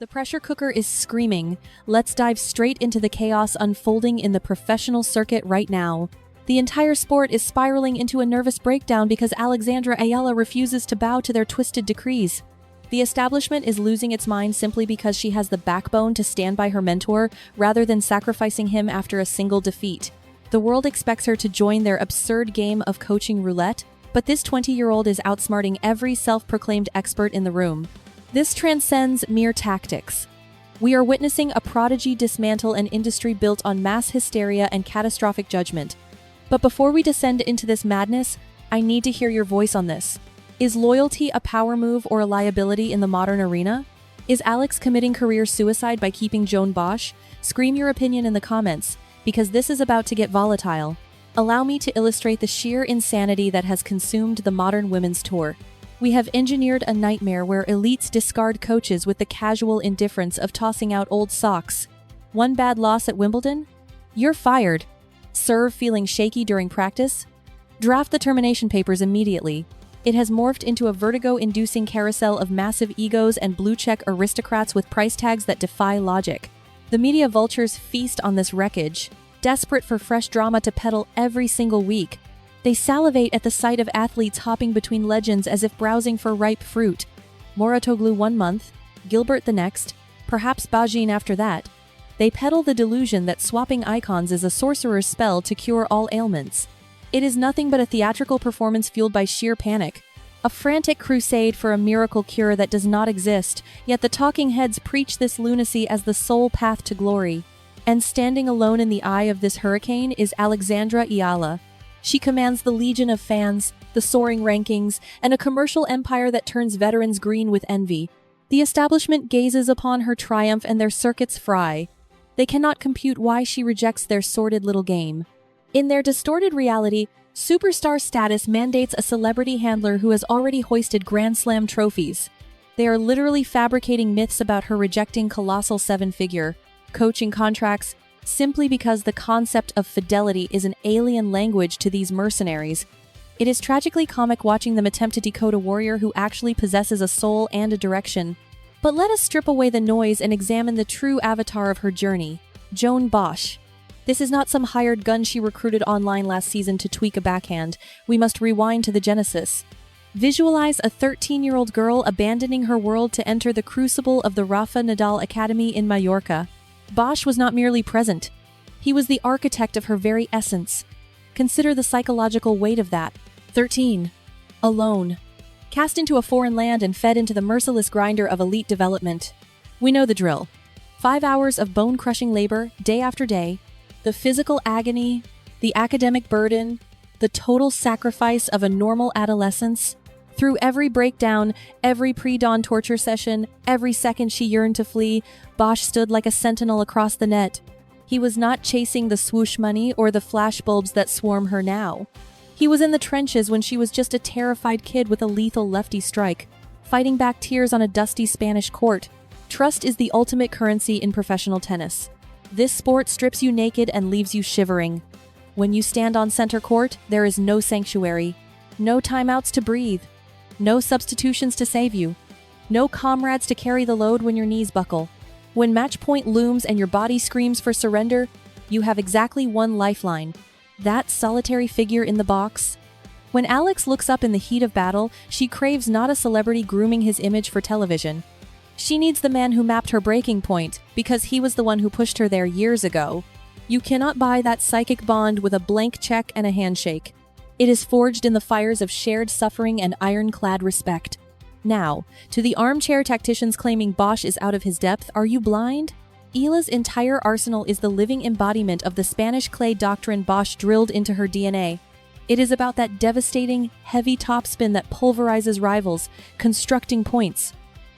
The pressure cooker is screaming. Let's dive straight into the chaos unfolding in the professional circuit right now. The entire sport is spiraling into a nervous breakdown because Alexandra Eala refuses to bow to their twisted decrees. The establishment is losing its mind simply because she has the backbone to stand by her mentor rather than sacrificing him after a single defeat. The world expects her to join their absurd game of coaching roulette, but this 20-year-old is outsmarting every self-proclaimed expert in the room. This transcends mere tactics. We are witnessing a prodigy dismantle an industry built on mass hysteria and catastrophic judgment. But before we descend into this madness, I need to hear your voice on this. Is loyalty a power move or a liability in the modern arena? Is Alex committing career suicide by keeping Joan Bosch? Scream your opinion in the comments, because this is about to get volatile. Allow me to illustrate the sheer insanity that has consumed the modern women's tour. We have engineered a nightmare where elites discard coaches with the casual indifference of tossing out old socks. One bad loss at Wimbledon? You're fired. Serve feeling shaky during practice? Draft the termination papers immediately. It has morphed into a vertigo-inducing carousel of massive egos and blue-check aristocrats with price tags that defy logic. The media vultures feast on this wreckage, desperate for fresh drama to peddle every single week. They salivate at the sight of athletes hopping between legends as if browsing for ripe fruit. Mouratoglou 1 month, Gilbert the next, perhaps Bajin after that. They peddle the delusion that swapping icons is a sorcerer's spell to cure all ailments. It is nothing but a theatrical performance fueled by sheer panic. A frantic crusade for a miracle cure that does not exist, yet the talking heads preach this lunacy as the sole path to glory. And standing alone in the eye of this hurricane is Alexandra Eala. She commands the legion of fans, the soaring rankings, and a commercial empire that turns veterans green with envy. The establishment gazes upon her triumph and their circuits fry. They cannot compute why she rejects their sordid little game. In their distorted reality, superstar status mandates a celebrity handler who has already hoisted Grand Slam trophies. They are literally fabricating myths about her rejecting colossal seven-figure coaching contracts simply because the concept of fidelity is an alien language to these mercenaries. It is tragically comic watching them attempt to decode a warrior who actually possesses a soul and a direction. But let us strip away the noise and examine the true avatar of her journey, Joan Bosch. This is not some hired gun she recruited online last season to tweak a backhand. We must rewind to the genesis. Visualize a 13-year-old girl abandoning her world to enter the crucible of the Rafa Nadal Academy in Mallorca. Bosch was not merely present. He was the architect of her very essence. Consider the psychological weight of that. 13. Alone. Cast into a foreign land and fed into the merciless grinder of elite development. We know the drill. 5 hours of bone-crushing labor, day after day. The physical agony, the academic burden, the total sacrifice of a normal adolescence. Through every breakdown, every pre-dawn torture session, every second she yearned to flee, Bosch stood like a sentinel across the net. He was not chasing the swoosh money or the flashbulbs that swarm her now. He was in the trenches when she was just a terrified kid with a lethal lefty strike, fighting back tears on a dusty Spanish court. Trust is the ultimate currency in professional tennis. This sport strips you naked and leaves you shivering. When you stand on center court, there is no sanctuary, no timeouts to breathe, no substitutions to save you, no comrades to carry the load when your knees buckle. When match point looms and your body screams for surrender, you have exactly one lifeline, that solitary figure in the box. When Alex looks up in the heat of battle, she craves not a celebrity grooming his image for television. She needs the man who mapped her breaking point, because he was the one who pushed her there years ago. You cannot buy that psychic bond with a blank check and a handshake. It is forged in the fires of shared suffering and ironclad respect. Now, to the armchair tacticians claiming Bosch is out of his depth, are you blind? Eala's entire arsenal is the living embodiment of the Spanish clay doctrine Bosch drilled into her DNA. It is about that devastating, heavy topspin that pulverizes rivals, constructing points.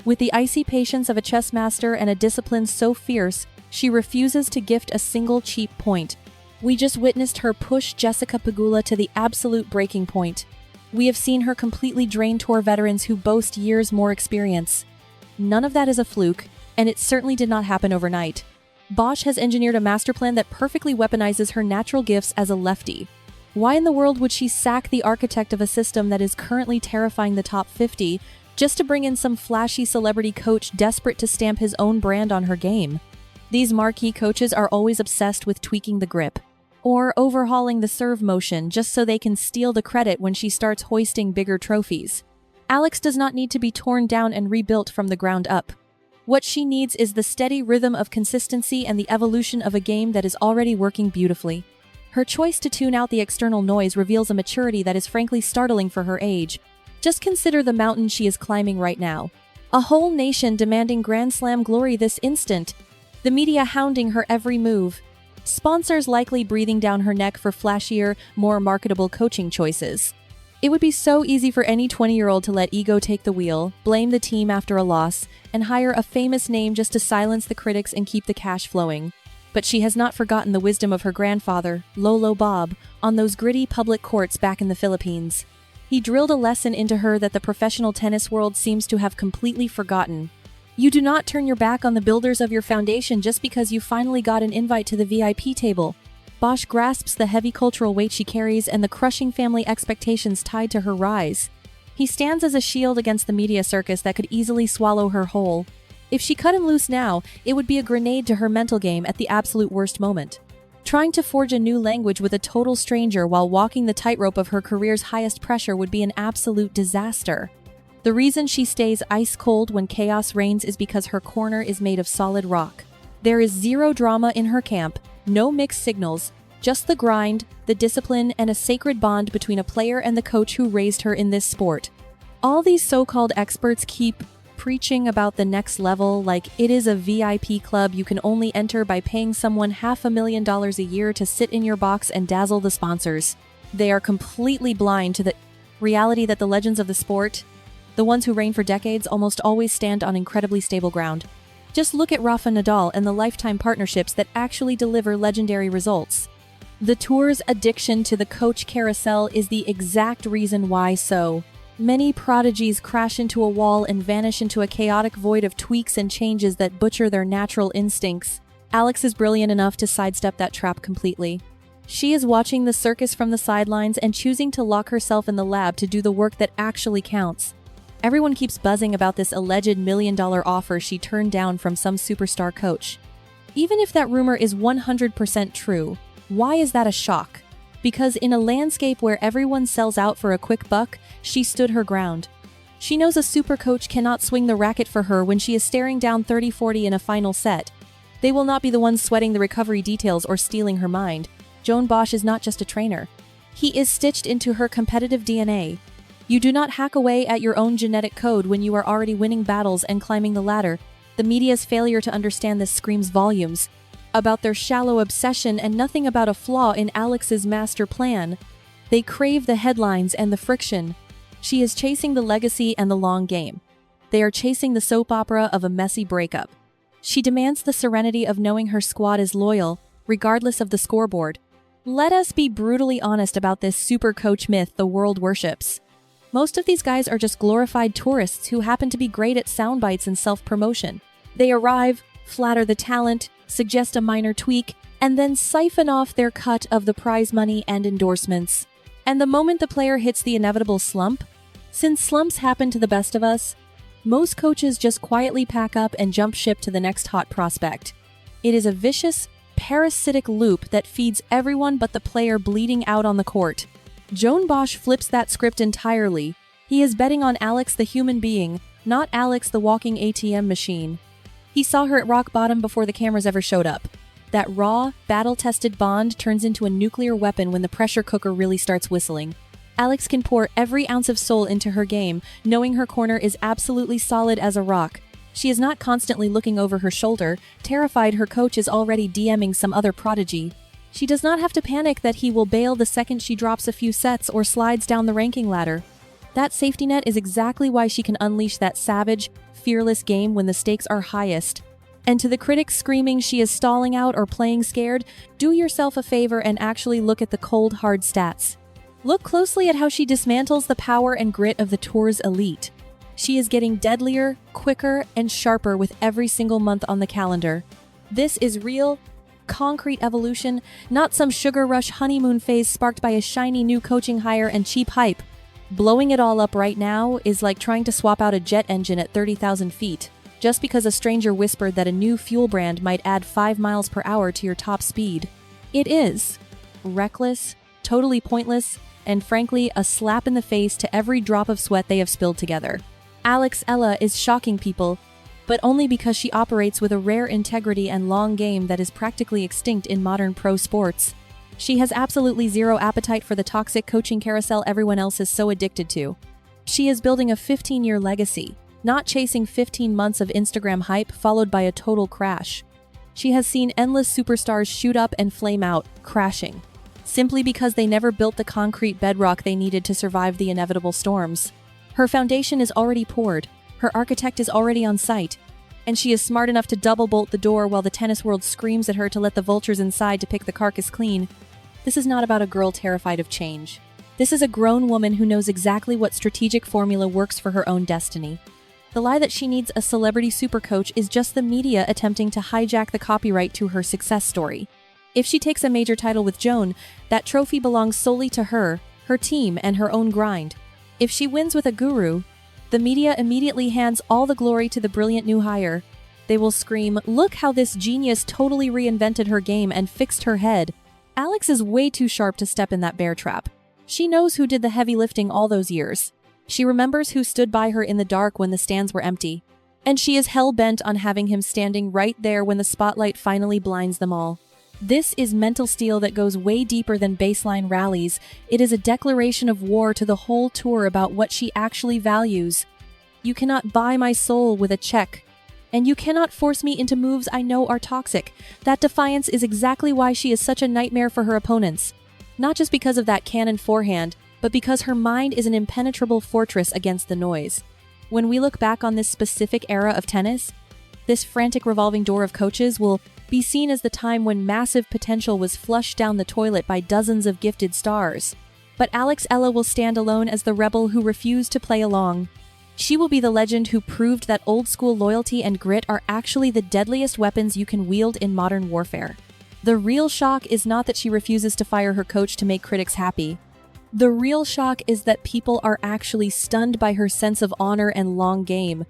With the icy patience of a chess master and a discipline so fierce, she refuses to gift a single cheap point. We just witnessed her push Jessica Pegula to the absolute breaking point. We have seen her completely drain tour veterans who boast years more experience. None of that is a fluke, and it certainly did not happen overnight. Bosch has engineered a master plan that perfectly weaponizes her natural gifts as a lefty. Why in the world would she sack the architect of a system that is currently terrifying the top 50, just to bring in some flashy celebrity coach desperate to stamp his own brand on her game. These marquee coaches are always obsessed with tweaking the grip or overhauling the serve motion just so they can steal the credit when she starts hoisting bigger trophies. Alex does not need to be torn down and rebuilt from the ground up. What she needs is the steady rhythm of consistency and the evolution of a game that is already working beautifully. Her choice to tune out the external noise reveals a maturity that is frankly startling for her age. Just consider the mountain she is climbing right now. A whole nation demanding Grand Slam glory this instant. The media hounding her every move. Sponsors likely breathing down her neck for flashier, more marketable coaching choices. It would be so easy for any 20-year-old to let ego take the wheel, blame the team after a loss, and hire a famous name just to silence the critics and keep the cash flowing. But she has not forgotten the wisdom of her grandfather, Lolo Bob, on those gritty public courts back in the Philippines. He drilled a lesson into her that the professional tennis world seems to have completely forgotten. You do not turn your back on the builders of your foundation just because you finally got an invite to the VIP table. Bosch grasps the heavy cultural weight she carries and the crushing family expectations tied to her rise. He stands as a shield against the media circus that could easily swallow her whole. If she cut him loose now, it would be a grenade to her mental game at the absolute worst moment. Trying to forge a new language with a total stranger while walking the tightrope of her career's highest pressure would be an absolute disaster. The reason she stays ice cold when chaos reigns is because her corner is made of solid rock. There is zero drama in her camp, no mixed signals, just the grind, the discipline, and a sacred bond between a player and the coach who raised her in this sport. All these so-called experts keep preaching about the next level like it is a VIP club you can only enter by paying someone $500,000 a year to sit in your box and dazzle the sponsors. They are completely blind to the reality that the legends of the sport, the ones who reign for decades, almost always stand on incredibly stable ground. Just look at Rafa Nadal and the lifetime partnerships that actually deliver legendary results. The tour's addiction to the coach carousel is the exact reason why so many prodigies crash into a wall and vanish into a chaotic void of tweaks and changes that butcher their natural instincts. Alex is brilliant enough to sidestep that trap completely. She is watching the circus from the sidelines and choosing to lock herself in the lab to do the work that actually counts. Everyone keeps buzzing about this alleged $1 million offer she turned down from some superstar coach. Even if that rumor is 100% true, why is that a shock? Because in a landscape where everyone sells out for a quick buck, she stood her ground. She knows a super coach cannot swing the racket for her when she is staring down 30-40 in a final set. They will not be the ones sweating the recovery details or stealing her mind. Joan Bosch is not just a trainer. He is stitched into her competitive DNA. You do not hack away at your own genetic code when you are already winning battles and climbing the ladder. The media's failure to understand this screams volumes about their shallow obsession and nothing about a flaw in Alex's master plan. They crave the headlines and the friction. She is chasing the legacy and the long game. They are chasing the soap opera of a messy breakup. She demands the serenity of knowing her squad is loyal, regardless of the scoreboard. Let us be brutally honest about this super coach myth the world worships. Most of these guys are just glorified tourists who happen to be great at sound bites and self-promotion. They arrive, flatter the talent, suggest a minor tweak, and then siphon off their cut of the prize money and endorsements. And the moment the player hits the inevitable slump, since slumps happen to the best of us, most coaches just quietly pack up and jump ship to the next hot prospect. It is a vicious, parasitic loop that feeds everyone but the player bleeding out on the court. Joan Bosch flips that script entirely. He is betting on Alex the human being, not Alex the walking ATM machine. He saw her at rock bottom before the cameras ever showed up. That raw, battle-tested bond turns into a nuclear weapon when the pressure cooker really starts whistling. Alex can pour every ounce of soul into her game, knowing her corner is absolutely solid as a rock. She is not constantly looking over her shoulder, terrified her coach is already DMing some other prodigy. She does not have to panic that he will bail the second she drops a few sets or slides down the ranking ladder. That safety net is exactly why she can unleash that savage, fearless game when the stakes are highest. And to the critics screaming she is stalling out or playing scared, do yourself a favor and actually look at the cold, hard stats. Look closely at how she dismantles the power and grit of the tour's elite. She is getting deadlier, quicker, and sharper with every single month on the calendar. This is real, concrete evolution, not some sugar rush honeymoon phase sparked by a shiny new coaching hire and cheap hype. Blowing it all up right now is like trying to swap out a jet engine at 30,000 feet, just because a stranger whispered that a new fuel brand might add 5 miles per hour to your top speed. It is reckless, totally pointless, and frankly, a slap in the face to every drop of sweat they have spilled together. Alexandra Eala is shocking people, but only because she operates with a rare integrity and long game that is practically extinct in modern pro sports. She has absolutely zero appetite for the toxic coaching carousel everyone else is so addicted to. She is building a 15-year legacy, not chasing 15 months of Instagram hype followed by a total crash. She has seen endless superstars shoot up and flame out, crashing, simply because they never built the concrete bedrock they needed to survive the inevitable storms. Her foundation is already poured, her architect is already on site, and she is smart enough to double bolt the door while the tennis world screams at her to let the vultures inside to pick the carcass clean. This is not about a girl terrified of change. This is a grown woman who knows exactly what strategic formula works for her own destiny. The lie that she needs a celebrity supercoach is just the media attempting to hijack the copyright to her success story. If she takes a major title with Joan, that trophy belongs solely to her, her team, and her own grind. If she wins with a guru, the media immediately hands all the glory to the brilliant new hire. They will scream, "Look how this genius totally reinvented her game and fixed her head." Alex is way too sharp to step in that bear trap. She knows who did the heavy lifting all those years. She remembers who stood by her in the dark when the stands were empty. And she is hell-bent on having him standing right there when the spotlight finally blinds them all. This is mental steel that goes way deeper than baseline rallies. It is a declaration of war to the whole tour about what she actually values. You cannot buy my soul with a check. And you cannot force me into moves I know are toxic. That defiance is exactly why she is such a nightmare for her opponents. Not just because of that cannon forehand, but because her mind is an impenetrable fortress against the noise. When we look back on this specific era of tennis, this frantic revolving door of coaches will be seen as the time when massive potential was flushed down the toilet by dozens of gifted stars. But Alexandra Eala will stand alone as the rebel who refused to play along. She will be the legend who proved that old-school loyalty and grit are actually the deadliest weapons you can wield in modern warfare. The real shock is not that she refuses to fire her coach to make critics happy. The real shock is that people are actually stunned by her sense of honor and long game.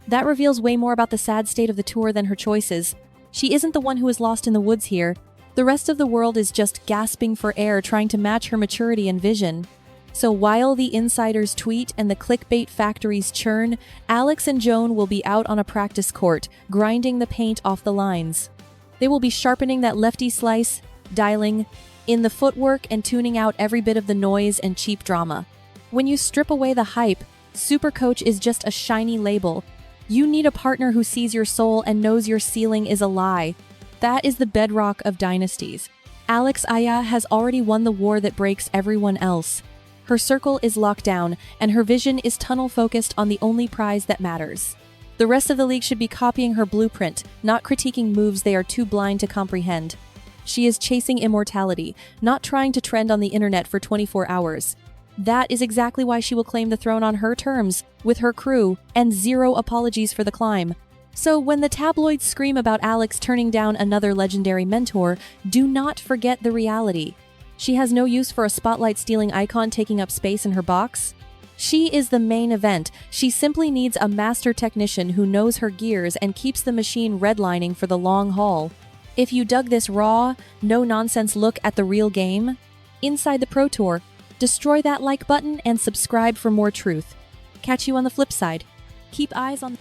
That reveals way more about the sad state of the tour than her choices. She isn't the one who is lost in the woods here. The rest of the world is just gasping for air trying to match her maturity and vision. So while the insiders tweet and the clickbait factories churn, Alex and Joan will be out on a practice court, grinding the paint off the lines. They will be sharpening that lefty slice, dialing in the footwork and tuning out every bit of the noise and cheap drama. When you strip away the hype, Supercoach is just a shiny label. You need a partner who sees your soul and knows your ceiling is a lie. That is the bedrock of dynasties. Alexandra Eala has already won the war that breaks everyone else. Her circle is locked down, and her vision is tunnel-focused on the only prize that matters. The rest of the league should be copying her blueprint, not critiquing moves they are too blind to comprehend. She is chasing immortality, not trying to trend on the internet for 24 hours. That is exactly why she will claim the throne on her terms, with her crew, and zero apologies for the climb. So when the tabloids scream about Alex turning down another legendary mentor, do not forget the reality. She has no use for a spotlight-stealing icon taking up space in her box. She is the main event. She simply needs a master technician who knows her gears and keeps the machine redlining for the long haul. If you dug this raw, no-nonsense look at the real game inside the Pro Tour, destroy that like button and subscribe for more truth. Catch you on the flip side. Keep eyes on